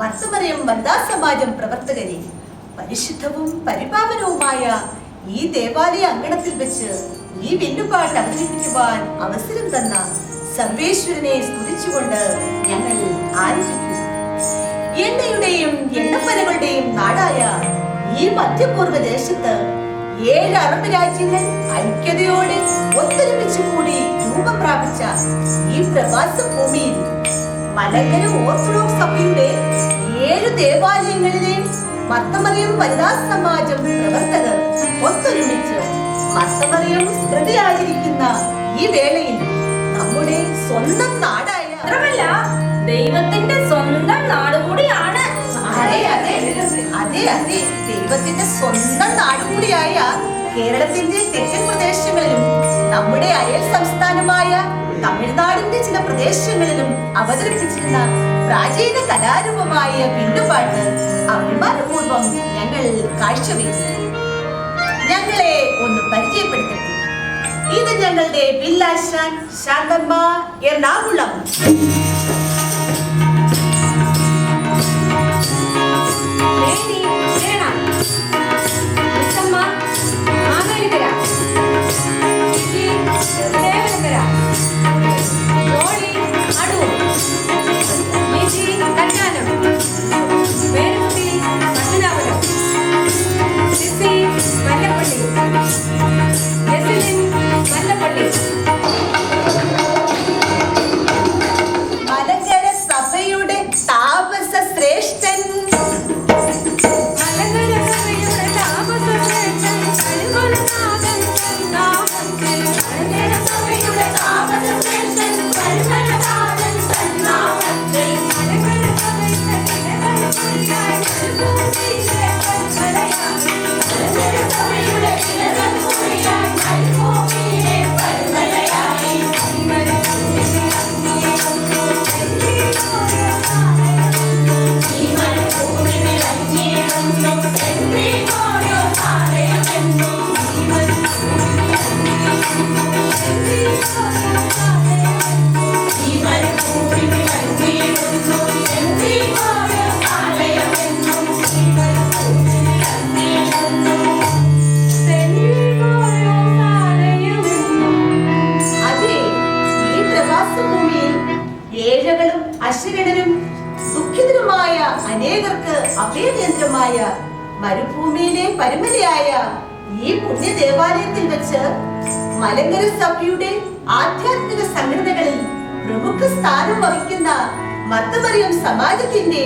മർത്തമറിയം വനിതാ സമാജം പ്രവർത്തകരെ പരിശുദ്ധവും പരിപാവനവുമായ ഈ ദേവാലയ അങ്കണത്തിൽ വെച്ച് ഈ വില്ലുപാട്ട് അവതരിപ്പിക്കുവാൻ അവസരം തന്ന സർവേശ്വരനെ സ്തുതിച്ചുകൊണ്ട് ഞങ്ങൾ ആരംഭിക്കുന്നു. എണ്ണയുടെയും എണ്ണപ്പനകളുടെയും നാടായ ഈ മധ്യപൂർവ്വ ദേശത്ത് 7 അറബ് രാജ്യങ്ങൾ ഐക്യതയോടെ ഒത്തൊരുമിച്ച് കൂടി രൂപം പ്രാപിച്ച ഈ പ്രവാസ ഭൂമിയിൽ മലങ്കര ഓർത്തഡോക്സ് സഭയുടെ 7 ദേവാലയങ്ങളിലെയും മർത്തമറിയം വനിതാ സമാജം പ്രവർത്തകർ ഒത്തൊരുമിച്ച് മർത്തമറിയം സ്മൃതി ആചരിക്കുന്ന ഈ വേളയിൽ നമ്മുടെ സ്വന്തം നാടായ ദൈവത്തിന്റെ സ്വന്തം നാട് കൂടിയാണ്. അതെ ദൈവത്തിന്റെ സ്വന്തം നാട് കൂടിയായ കേരളത്തിന്റെ തെക്കൻ പ്രദേശങ്ങളിലും നമ്മുടെ അയൽ സംസ്ഥാനമായ തമിഴ്നാടിന്റെ ചില പ്രദേശങ്ങളിലും അവതരിപ്പിച്ചിരുന്ന പ്രാചീന കലാരൂപമായ വില്ലുപാട്ട് അഭിമാനപൂർവം ഞങ്ങൾ കാഴ്ചവെക്കുന്നു. ഞങ്ങളെ ഒന്ന് പരിചയപ്പെടുത്തട്ടെ. ഇത് ഞങ്ങളുടെ വില്ലാശാൻ ശാന്തമ്മ എറണാകുളം. മലങ്കര സഭയുടെ താപസ ശ്രേഷ്ഠൻ അശരണരും ദുഃഖിതരുമായ അനേകർക്ക് അഭയകേന്ദ്രമായ മരുഭൂമിയിലെ പരമലയായ ഈ പുണ്യ ദേവാലയത്തിൽ വെച്ച് മലങ്കര സഭയുടെ ആധ്യാത്മിക സംഘടനകളിൽ പ്രമുഖ സ്ഥാനം വഹിക്കുന്ന മർത്തമറിയം സമാജത്തിന്റെ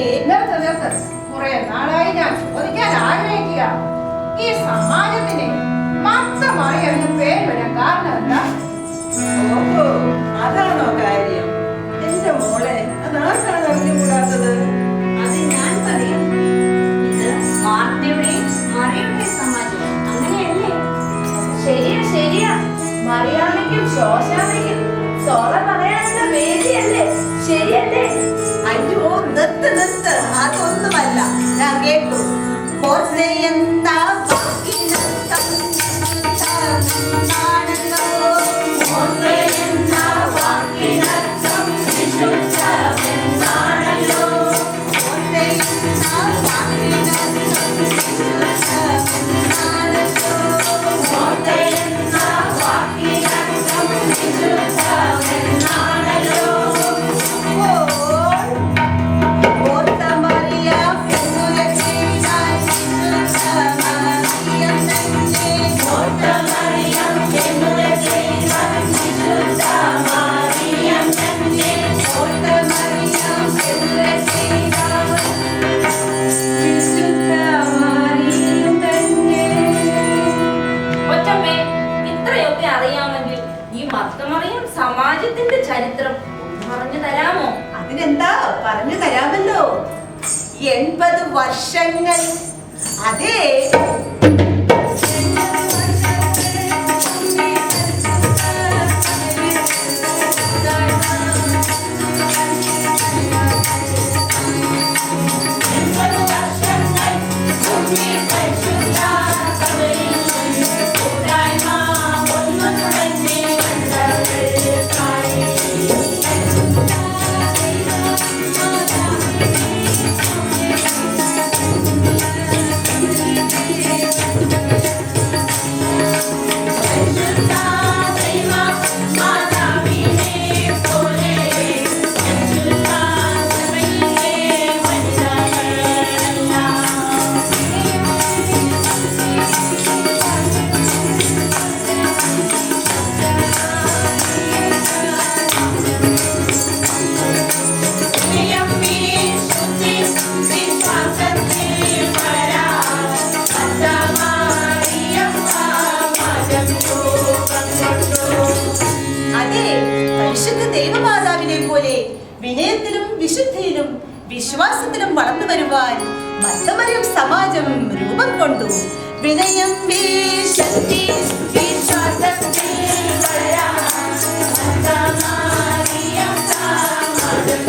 കുറെ നാളായി ഞാൻ ചോദിക്കാൻ ആഗ്രഹിക്കുക, ഈ സമാജത്തിന് മർത്തമറിയം എന്ന് പേര് വരാൻ കാരണം എന്താ? ഓഹോ, അതാണോ കാര്യം? എന്റെ മോളെ, അതാർക്കാണ് അറിഞ്ഞുകൂടാത്തത്? അത് ഞാൻ പറയാം. ഇത് മാർത്തയുടെയും മറിയയുടെയും സമാജം, അങ്ങനെയല്ലേ? ശരിയാ മറിയാമ്മയ്ക്കും ശോശാമ്മയ്ക്കും സോള പറയാനുള്ള വേദിയല്ലേ? ശരിയല്ലേ? അയ്യോ, നിർത്ത്, അതൊന്നുമല്ല. ഞാൻ കേട്ടു. സമാജത്തിന്റെ ചരിത്രം പറഞ്ഞു തരാമോ? അതിനെന്താ, പറഞ്ഞു തരാമല്ലോ. 80 വർഷങ്ങൾ. അതെ, പോലെ വിനയത്തിലും വിശുദ്ധിയിലും വിശ്വാസത്തിലും വളർന്നു വരുവാൻ മർത്തമറിയം സമാജം രൂപം കൊണ്ടു. വിനയം ശക്തി വിശ്വാസത്തിൽ വളരാൻ മർത്തമറിയം സമാജം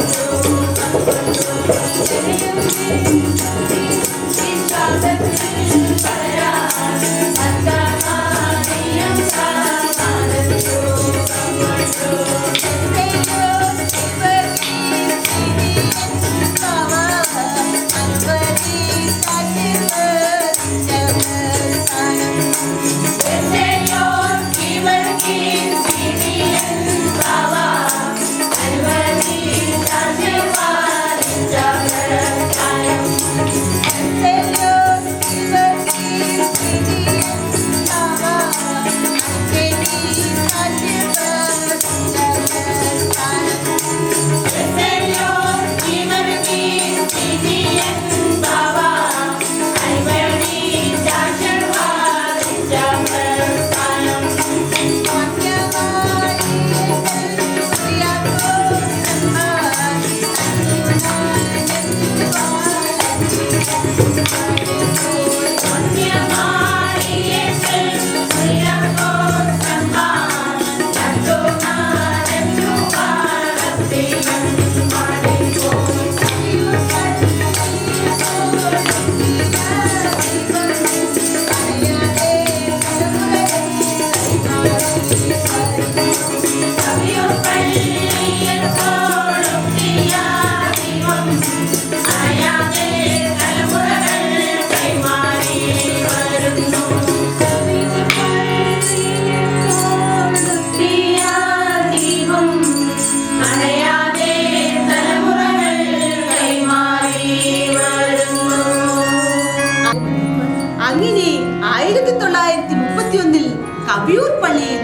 അങ്ങനെ 1931 കവിയൂർ പള്ളിയിൽ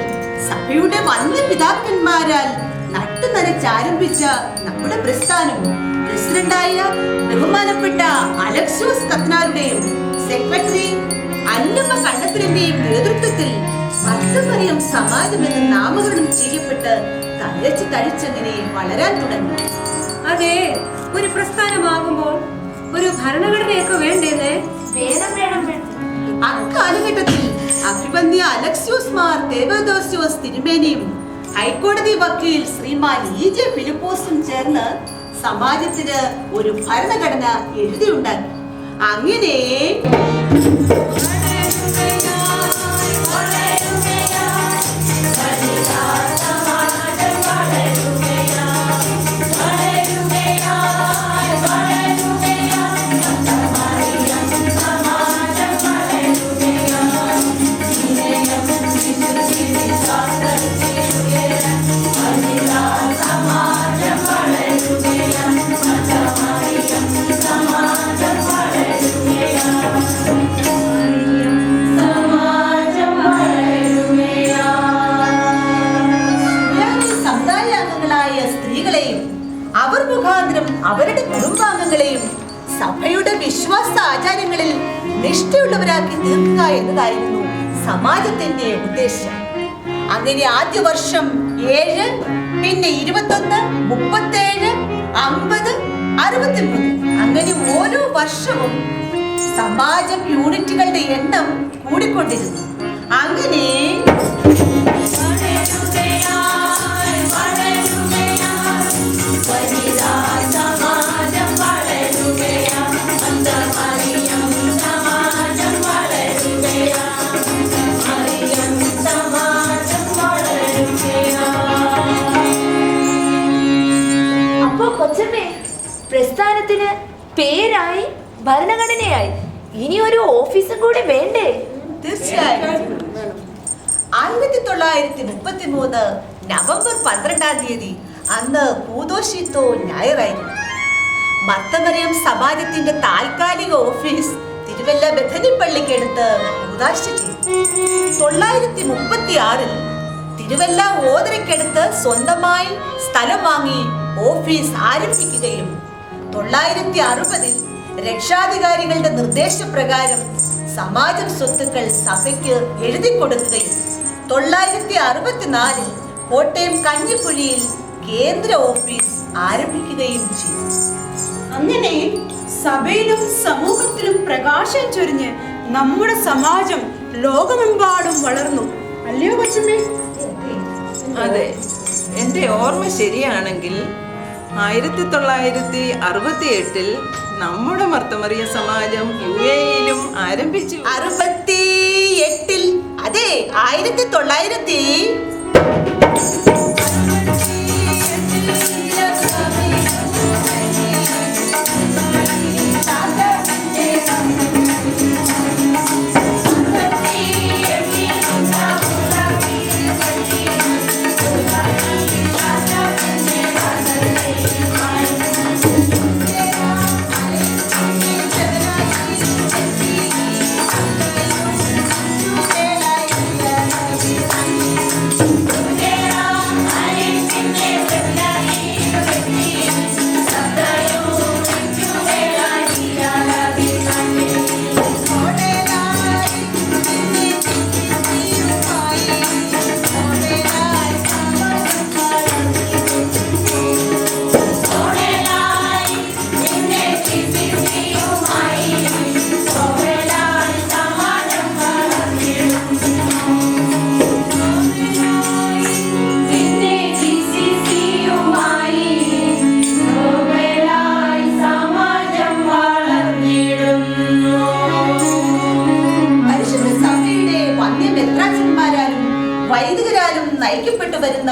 സഭയുടെ വന്യ പിതാക്കന്മാരാൽ നട്ടുനനച്ചാരംഭിച്ച നമ്മുടെ പ്രസ്ഥാനം പ്രസിഡന്റായ ബഹുമാനപ്പെട്ട അലക്സിയോസ് കത്നാരുടെയും സെക്രട്ടറി അന്നമ്മ കണ്ടത്തിലിന്റെയും നേതൃത്വത്തിൽ മർത്തമറിയം സമാജം എന്ന് നാമകരണം ചെയ്യപ്പെട്ട് തഴച്ച് തഴിച്ചങ്ങനെ വളരാൻ തുടങ്ങി. അതെ, ഒരു പ്രസ്ഥാനമാകുമ്പോൾ ഒരു ഭരണഘടനയൊക്കെ വേണ്ടേന്നേ? അക്കാലഘട്ടത്തിൽ അഭിമന്യ അലക്സിയോസ് മാർ തേവദോസിയോസ് തിരുമേനിയും ഹൈക്കോടതി വക്കീൽ ശ്രീമാൻ EJ ഫിലിപ്പോസും ചേർന്ന് സമാജത്തിന് ഒരു ഭരണഘടന എഴുതിയുണ്ടാക്കി. അങ്ങനെ അവർ മുഖാന്തരം അവരുടെ കുടുംബാംഗങ്ങളെയും സഭയുടെ വിശ്വാസ ആചാരങ്ങളിൽ നിഷ്ഠയുള്ളവരാക്കി തീർക്കുക എന്നതായിരുന്നു സമാജത്തിന്റെ ഉദ്ദേശം. അങ്ങനെ ആദ്യ വർഷം 7, പിന്നെ 21, 37, 50, 63 അങ്ങനെ ഓരോ വർഷവും സമാജം യൂണിറ്റുകളുടെ എണ്ണം കൂടിക്കൊണ്ടിരുന്നു. അങ്ങനെ അപ്പോ കൊച്ചമ്മേ, പ്രസ്ഥാനത്തിന് പേരായി, ഭരണഘടനയായി, ഇനി ഒരു ഓഫീസും കൂടി വേണ്ടേ? തീർച്ചയായും. 1933 നവംബർ 12-ാം തീയതി അന്ന് പൂതോഷിത്തോ ഞായറായിരുന്നു. മർത്തമറിയം സമാജത്തിന്റെ താൽക്കാലിക ഓഫീസ് തിരുവല്ല ബഥനി പള്ളിക്കടുത്ത് ഉദാശ ചെയ്തു. 936 തിരുവല്ല ഓതരയ്ക്കടുത്ത് സ്വന്തമായി സ്ഥലം വാങ്ങി ഓഫീസ് ആരംഭിക്കുകയും 960 രക്ഷാധികാരികളുടെ നിർദ്ദേശപ്രകാരം സമാജം സ്വത്തുക്കൾ സഭയ്ക്ക് എഴുതി കൊടുക്കുകയും 964 കോട്ടയം കഞ്ഞിക്കുഴിയിൽ കേന്ദ്ര ഓഫീസ് ആരംഭിക്കുകയും ചെയ്തു. അങ്ങനെ സഭയിലും സമൂഹത്തിലും പ്രകാശം ചൊരിഞ്ഞ് നമ്മുടെ സമാജം ലോകമെമ്പാടും വളർന്നു. അല്ലയോ കൊച്ചമ്മേ? അതെ, എൻ്റെ ഓർമ്മ ശരിയാണെങ്കിൽ 1968 നമ്മുടെ മർത്തമറിയ സമാജം UAE-യിലും ആരംഭിച്ചു. 68 അതെ 1900 വൈദികരാലും നയിക്കപ്പെട്ടു വരുന്ന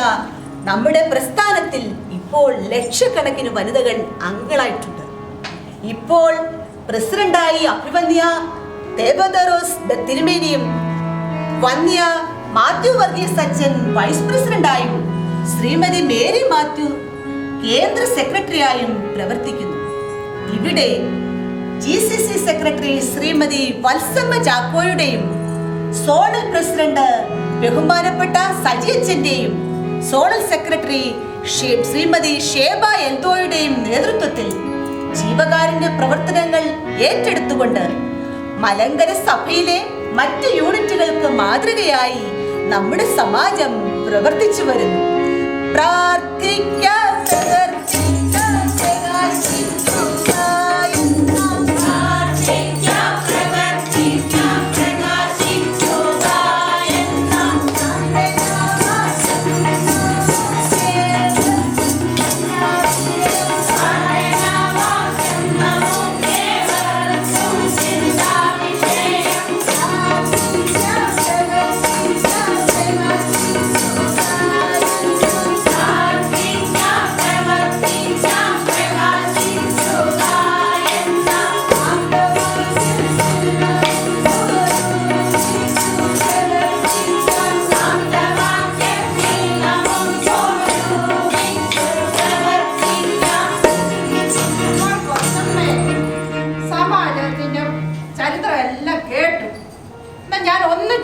നമ്മുടെ പ്രസ്ഥാനത്തിൽ ഇപ്പോൾ ലക്ഷക്കണക്കിന് വനിതകൾ അംഗങ്ങളായിട്ടുണ്ട്. ഇപ്പോൾ പ്രസിഡന്റായി അഭിവന്യ ദേവദാരോസ് തിരുമേനിയും വന്യ മാത്യു വർഗീസ് അച്ഛൻ വൈസ് പ്രസിഡന്റായും ശ്രീമതി മേരി മാത്യു കേന്ദ്ര സെക്രട്ടറിയായും പ്രവർത്തിക്കുന്നു. ഇവിടെ GCC സെക്രട്ടറി ശ്രീമതി വത്സമ്മ ചാക്കോയുടെയും സോണൽ പ്രസിഡന്റ് ബഹുമാനപ്പെട്ട സജി അച്ഛന്റെയും സോണൽ സെക്രട്ടറി ശ്രീമതി ഷേബ എൽദോയുടെയും നേതൃത്വത്തിൽ ജീവകാരുണ്യ പ്രവർത്തനങ്ങൾ ഏറ്റെടുത്തുകൊണ്ട് മലങ്കര സഭയിലെ മറ്റ് യൂണിറ്റുകൾക്ക് മാതൃകയായി നമ്മുടെ സമാജം പ്രവർത്തിച്ചു വരുന്നു. പ്രാർത്ഥിക്കാം.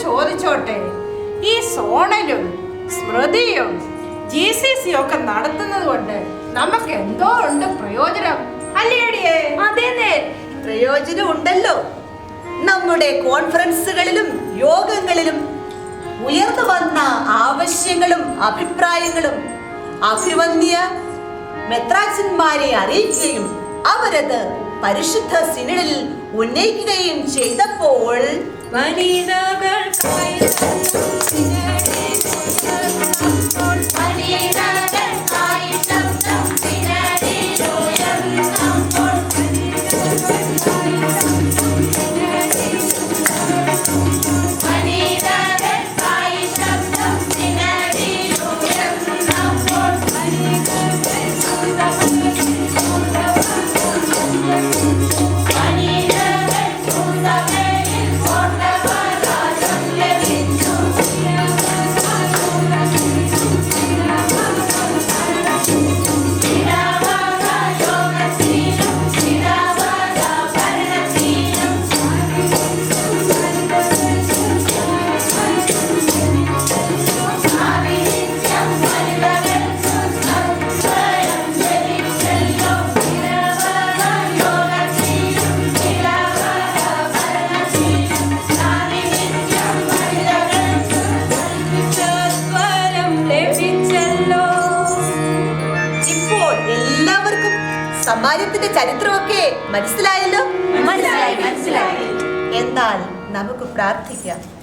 ചോദിച്ചോട്ടെ, ഈ സോണലും സ്മൃതിയും GCC ഒക്കെ നടത്തുന്നത് കൊണ്ട് നമുക്ക് എന്തോ ഉണ്ട് പ്രയോജനം അല്ലേടിയേ? അതേന്നെ, പ്രയോജനം ഉണ്ടല്ലോ. നമ്മുടെ കോൺഫറൻസുകളിലും യോഗങ്ങളിലും ഉയർന്നു വന്ന ആവശ്യങ്ങളും അഭിപ്രായങ്ങളും അഭിവന്യ മെത്രാച്ചന്മാരെ അറിയിക്കുകയും അവരത് പരിശുദ്ധ സിനഡിൽ ഉന്നയിക്കുകയും ചെയ്തപ്പോൾ സമാജത്തിന്റെ ചരിത്രമൊക്കെ മനസ്സിലായല്ലോ. മനസ്സിലായി. എന്നാൽ നമുക്ക് പ്രാർത്ഥിക്കാം.